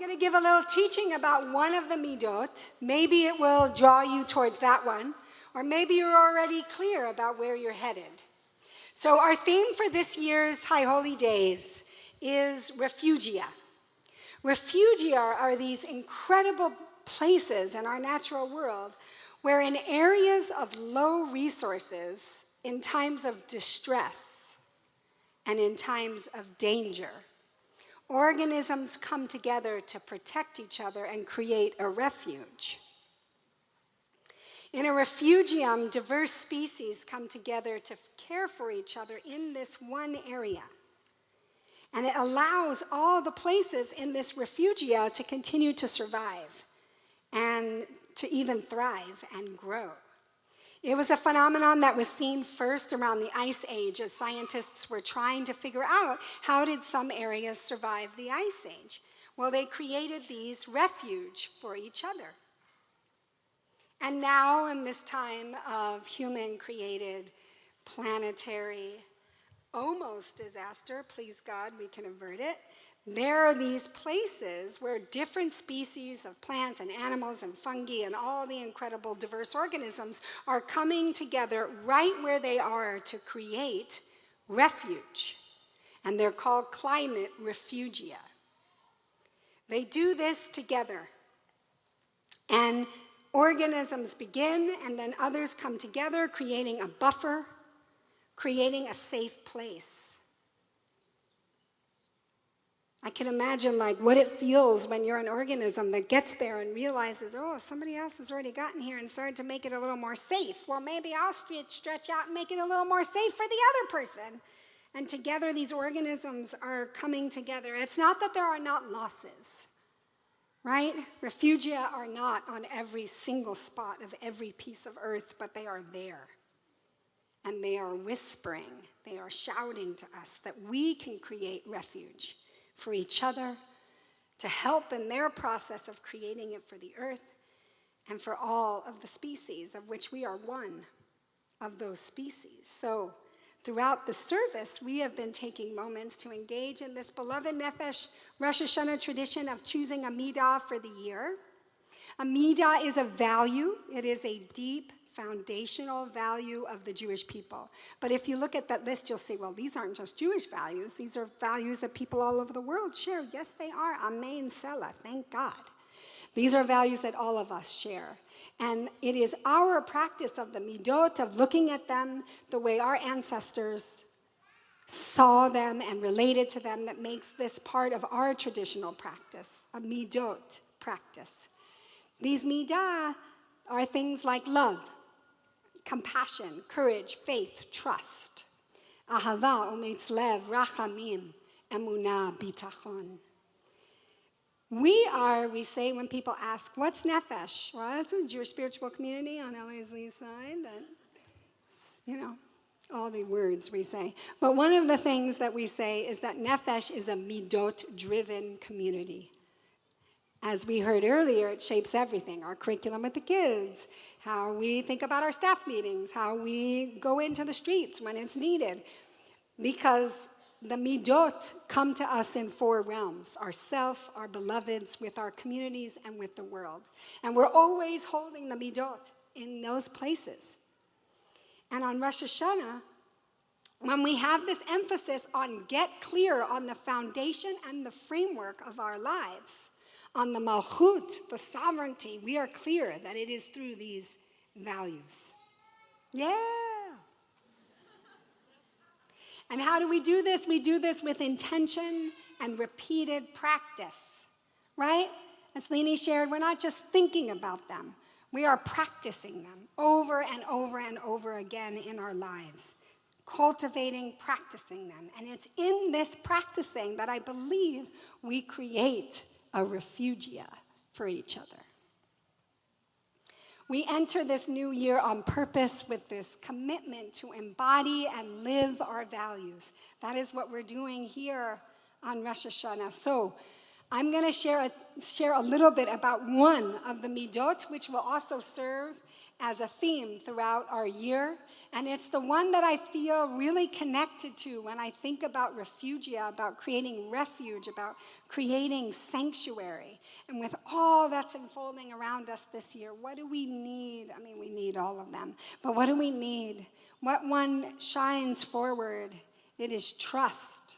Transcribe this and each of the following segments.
going to give a little teaching about one of the midot. Maybe it will draw you towards that one, or maybe you're already clear about where you're headed. So our theme for this year's High Holy Days is refugia. Refugia are these incredible places in our natural world where in areas of low resources, in times of distress, and in times of danger, organisms come together to protect each other and create a refuge. In a refugium, diverse species come together to care for each other in this one area. And it allows all the places in this refugia to continue to survive and to even thrive and grow. It was a phenomenon that was seen first around the Ice Age as scientists were trying to figure out how did some areas survive the Ice Age. Well, they created these refuge for each other. And now in this time of human-created planetary almost disaster, please God, we can avert it, there are these places where different species of plants and animals and fungi and all the incredible diverse organisms are coming together right where they are to create refuge. And they're called climate refugia. They do this together. And organisms begin, and then others come together, creating a buffer, creating a safe place. I can imagine like what it feels when you're an organism that gets there and realizes, oh, somebody else has already gotten here and started to make it a little more safe. Well, maybe I'll stretch out and make it a little more safe for the other person. And together these organisms are coming together. It's not that there are not losses, right? Refugia are not on every single spot of every piece of earth, but they are there. And they are whispering, they are shouting to us that we can create refuge for each other, to help in their process of creating it for the earth, and for all of the species, of which we are one of those species. So throughout the service, we have been taking moments to engage in this beloved Nefesh Rosh Hashanah tradition of choosing a midah for the year. A midah is a value. It is a deep foundational value of the Jewish people. But if you look at that list, you'll see, well, these aren't just Jewish values. These are values that people all over the world share. Yes, they are. Amen, Selah. Thank God. These are values that all of us share. And it is our practice of the midot, of looking at them the way our ancestors saw them and related to them, that makes this part of our traditional practice, a midot practice. These midah are things like love, compassion, courage, faith, trust. Ahava, ometz lev, rachamim, emunah, bitachon. We say when people ask, what's nefesh? Well, it's a Jewish spiritual community on LA's east side that, all the words we say. But one of the things that we say is that nefesh is a midot-driven community. As we heard earlier, it shapes everything, our curriculum with the kids, how we think about our staff meetings, how we go into the streets when it's needed. Because the midot come to us in 4 realms, ourself, our beloveds, with our communities, and with the world. And we're always holding the midot in those places. And on Rosh Hashanah, when we have this emphasis on get clear on the foundation and the framework of our lives, on the malchut, the sovereignty, we are clear that it is through these values. Yeah. And how do we do this? We do this with intention and repeated practice, right? As Leni shared, we're not just thinking about them. We are practicing them over and over and over again in our lives, cultivating, practicing them. And it's in this practicing that I believe we create a refugia for each other. We enter this new year on purpose with this commitment to embody and live our values. That is what we're doing here on Rosh Hashanah. So I'm going to share a little bit about one of the midot, which will also serve as a theme throughout our year, and it's the one that I feel really connected to when I think about refugia, about creating refuge, about creating sanctuary. And with all that's unfolding around us this year, what do we need? I mean, we need all of them, but what do we need? What one shines forward? It is trust,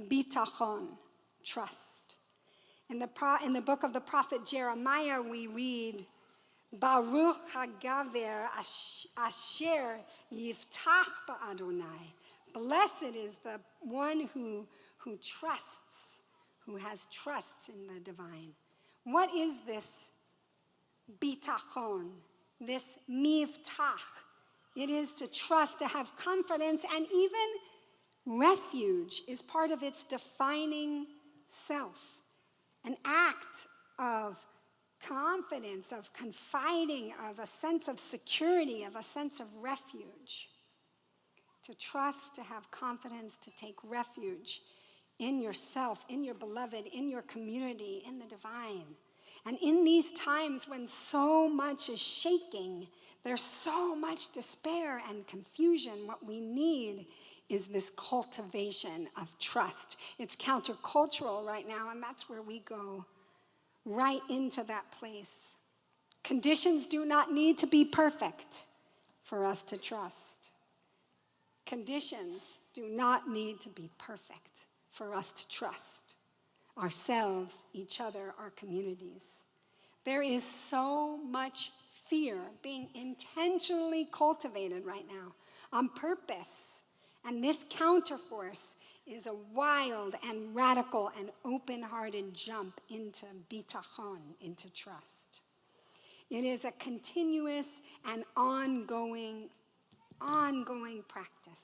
bitachon, trust. In the book of the prophet Jeremiah, we read, Baruch hagaver asher yiftach ba'Adonai. Blessed is the one who trusts, who has trust in the divine. What is this bitachon, this miftach? It is to trust, to have confidence, and even refuge is part of its defining self. An act of confidence, of confiding, of a sense of security, of a sense of refuge. To trust, to have confidence, to take refuge in yourself, in your beloved, in your community, in the divine. And in these times when so much is shaking, there's so much despair and confusion, what we need is this cultivation of trust. It's countercultural right now, and that's where we go, right into that place. Conditions do not need to be perfect for us to trust. Conditions do not need to be perfect for us to trust ourselves, each other, our communities. There is so much fear being intentionally cultivated right now on purpose. And this counterforce is a wild and radical and open-hearted jump into bitachon, into trust. It is a continuous and ongoing practice.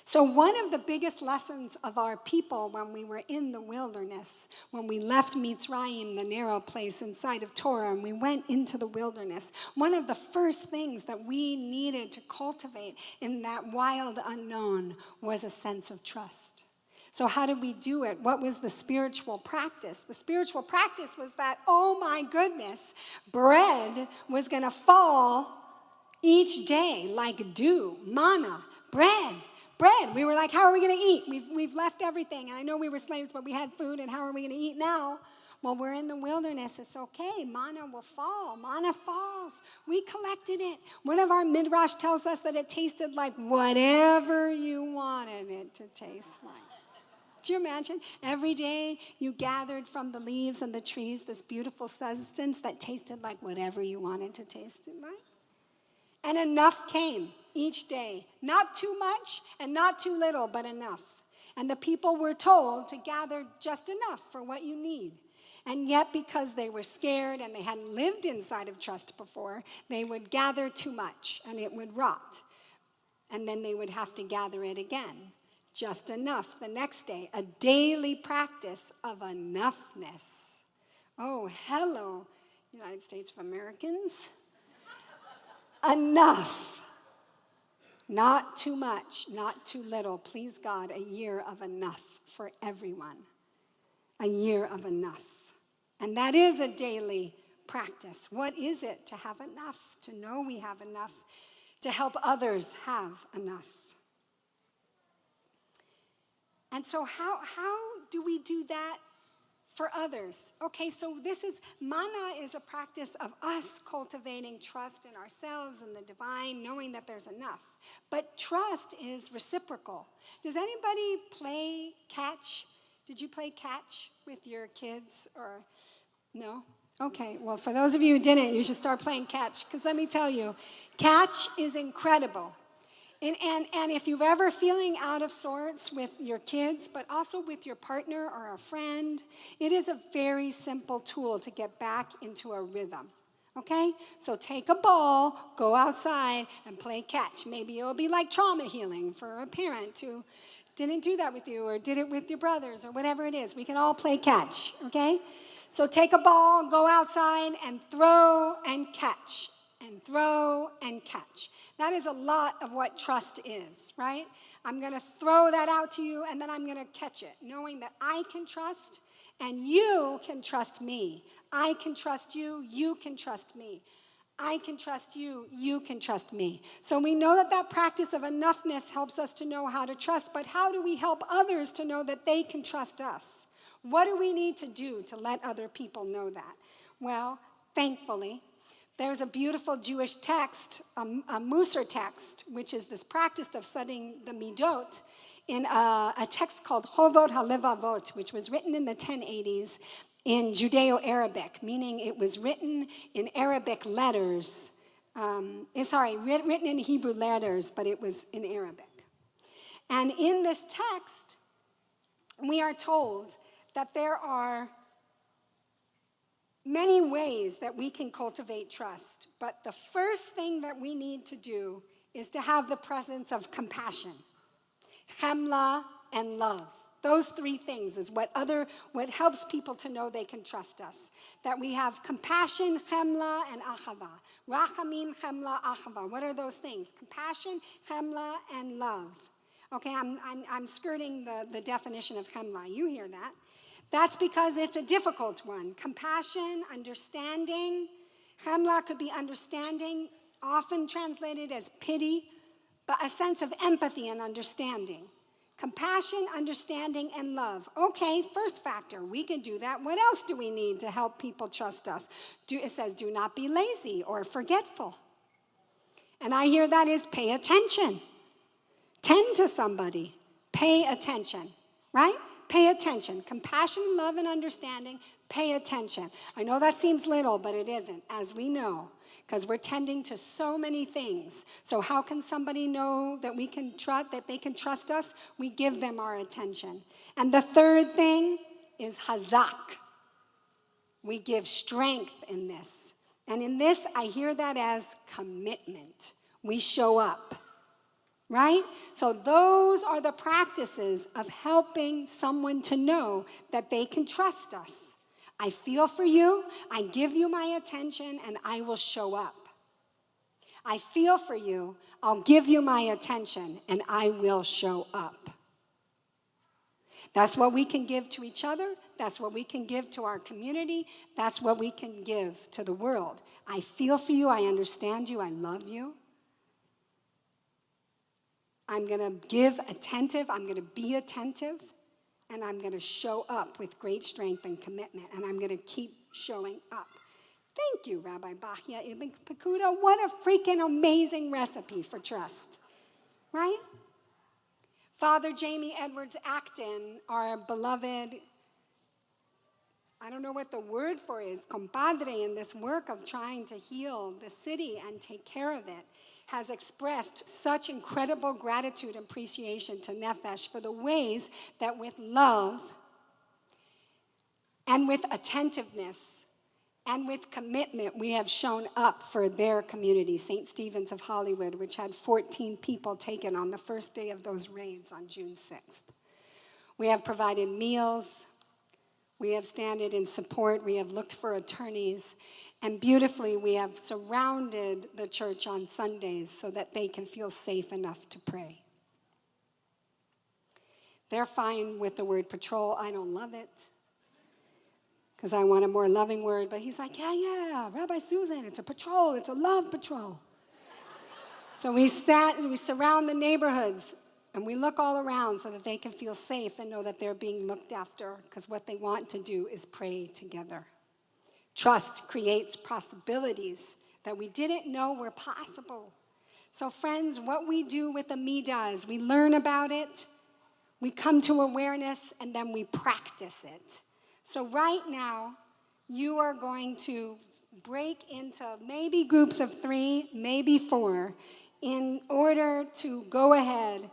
So one of the biggest lessons of our people when we were in the wilderness, when we left Mitzrayim, the narrow place inside of Torah, and we went into the wilderness, one of the first things that we needed to cultivate in that wild unknown was a sense of trust. So how did we do it? What was the spiritual practice? The spiritual practice was that, oh my goodness, bread was going to fall each day like dew, manna, bread. We were like, how are we going to eat? We've left everything. And I know we were slaves, but we had food, and how are we going to eat now? Well, we're in the wilderness. It's okay. Manna will fall. Manna falls. We collected it. One of our midrash tells us that it tasted like whatever you wanted it to taste like. Do you imagine? Every day you gathered from the leaves and the trees this beautiful substance that tasted like whatever you wanted to taste it like. And enough came each day. Not too much and not too little, but enough. And the people were told to gather just enough for what you need. And yet, because they were scared and they hadn't lived inside of trust before, they would gather too much and it would rot. And then they would have to gather it again. Just enough the next day. A daily practice of enoughness. Oh, hello, United States of Americans. Enough. Not too much, not too little. Please God, a year of enough for everyone. A year of enough. And that is a daily practice. What is it to have enough, to know we have enough, to help others have enough? And so how do we do that for others? Okay, so manna is a practice of us cultivating trust in ourselves and the divine, knowing that there's enough. But trust is reciprocal. Does anybody play catch? Did you play catch with your kids or no? Okay, well, for those of you who didn't, you should start playing catch, because let me tell you, catch is incredible. And if you're ever feeling out of sorts with your kids, but also with your partner or a friend, it is a very simple tool to get back into a rhythm, okay? So take a ball, go outside, and play catch. Maybe it'll be like trauma healing for a parent who didn't do that with you or did it with your brothers or whatever it is. We can all play catch, okay? So take a ball, go outside, and throw and catch. And throw and catch. That is a lot of what trust is, right? I'm going to throw that out to you, and then I'm going to catch it, knowing that I can trust, and you can trust me. I can trust you, you can trust me. I can trust you, you can trust me. So we know that that practice of enoughness helps us to know how to trust, but how do we help others to know that they can trust us? What do we need to do to let other people know that? Well, thankfully, there's a beautiful Jewish text, a Musar text, which is this practice of studying the Midot, in a text called Chovot HaLevavot, which was written in the 1080s in Judeo-Arabic, meaning it was written in Arabic letters. Written in Hebrew letters, but it was in Arabic. And in this text, we are told that there are many ways that we can cultivate trust, but the first thing that we need to do is to have the presence of compassion, chemla, and love. Those three things is what helps people to know they can trust us. That we have compassion, chemla, and achava. Rachamim, chemla, achava. What are those things? Compassion, chemla, and love. Okay, I'm skirting the definition of chemla. You hear that. That's because it's a difficult one. Compassion, understanding. Chemla could be understanding, often translated as pity, but a sense of empathy and understanding. Compassion, understanding, and love. Okay, first factor, we can do that. What else do we need to help people trust us? It says, do not be lazy or forgetful. And I hear that is pay attention. Tend to somebody. Pay attention, right? Pay attention. Compassion, love, and understanding, pay attention. I know that seems little, but it isn't, as we know, because we're tending to so many things. So how can somebody know that we can trust, that they can trust us? We give them our attention. And the third thing is hazak. We give strength in this. And in this, I hear that as commitment. We show up. Right? So those are the practices of helping someone to know that they can trust us. I feel for you, I give you my attention, and I will show up. I feel for you, I'll give you my attention, and I will show up. That's what we can give to each other. That's what we can give to our community. That's what we can give to the world. I feel for you, I understand you, I love you. I'm going to give attentive, I'm going to be attentive, and I'm going to show up with great strength and commitment, and I'm going to keep showing up. Thank you, Rabbi Bachya Ibn Pekuda. What a freaking amazing recipe for trust, right? Father Jamie Edwards Acton, our beloved, I don't know what the word for is, compadre in this work of trying to heal the city and take care of it, has expressed such incredible gratitude and appreciation to Nefesh for the ways that with love and with attentiveness and with commitment we have shown up for their community, St. Stephen's of Hollywood, which had 14 people taken on the first day of those raids on June 6th. We have provided meals, we have standed in support, we have looked for attorneys, and beautifully, we have surrounded the church on Sundays so that they can feel safe enough to pray. They're fine with the word patrol. I don't love it because I want a more loving word. But he's like, yeah, Rabbi Susan, it's a patrol. It's a love patrol. So we surround the neighborhoods, and we look all around so that they can feel safe and know that they're being looked after, because what they want to do is pray together. Trust creates possibilities that we didn't know were possible. So friends, what we do with the Midah is we learn about it, we come to awareness, and then we practice it. So right now, you are going to break into maybe groups of 3, maybe 4, in order to go ahead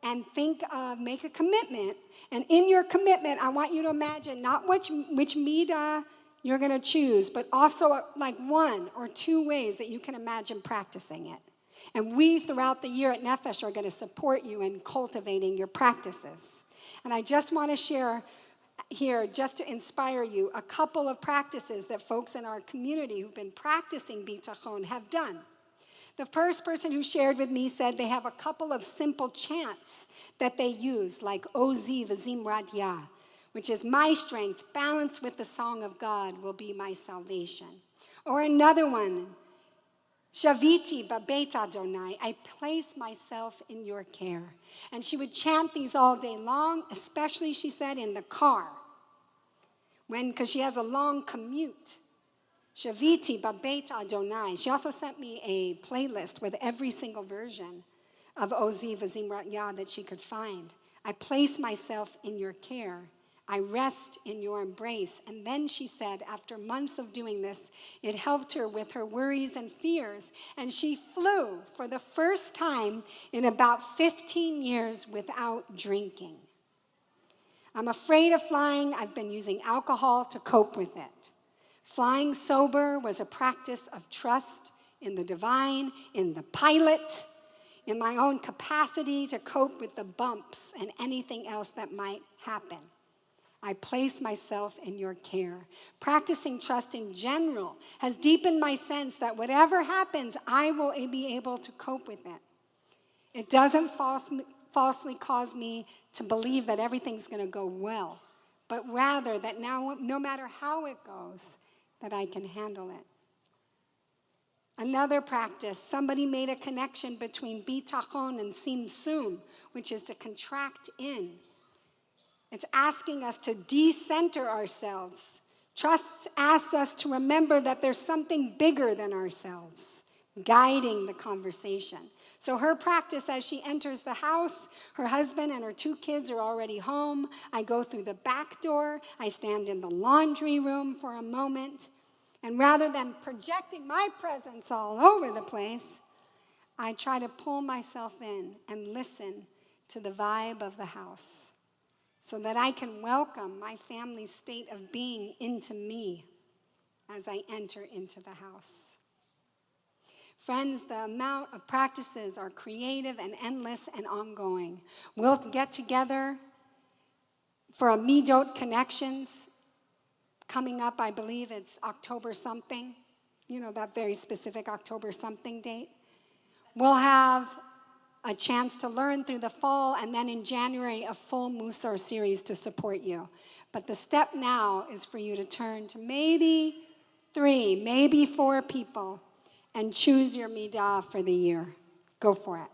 and make a commitment. And in your commitment, I want you to imagine not which Midah you're going to choose, but also like 1 or 2 ways that you can imagine practicing it. And we, throughout the year at Nefesh, are going to support you in cultivating your practices. And I just want to share here, just to inspire you, a couple of practices that folks in our community who've been practicing Bitachon have done. The first person who shared with me said they have a couple of simple chants that they use, like Ozi V'zim Radyah, which is my strength balanced with the song of God will be my salvation. Or another one Shaviti babet Adonai, I place myself in your care. And she would chant these all day long, especially, she said, in the car, because she has a long commute. Shaviti babet Adonai. She also sent me a playlist with every single version of Ozi v'Zimrat Yah that she could find. I place myself in your care. I rest in your embrace. And then she said, after months of doing this, it helped her with her worries and fears. And she flew for the first time in about 15 years without drinking. I'm afraid of flying. I've been using alcohol to cope with it. Flying sober was a practice of trust in the divine, in the pilot, in my own capacity to cope with the bumps and anything else that might happen. I place myself in your care. Practicing trust in general has deepened my sense that whatever happens, I will be able to cope with it. It doesn't falsely cause me to believe that everything's going to go well, but rather that now, no matter how it goes, that I can handle it. Another practice, somebody made a connection between Bitachon and Simsum, which is to contract in. It's asking us to decenter ourselves. Trust asks us to remember that there's something bigger than ourselves, guiding the conversation. So her practice as she enters the house, her husband and her 2 kids are already home. I go through the back door. I stand in the laundry room for a moment. And rather than projecting my presence all over the place, I try to pull myself in and listen to the vibe of the house so that I can welcome my family's state of being into me as I enter into the house. Friends, the amount of practices are creative and endless and ongoing. We'll get together for a Midot Connections coming up. I believe it's October something, that very specific October something date. We'll have a chance to learn through the fall, and then in January, a full Musar series to support you. But the step now is for you to turn to maybe 3, maybe 4 people and choose your midah for the year. Go for it.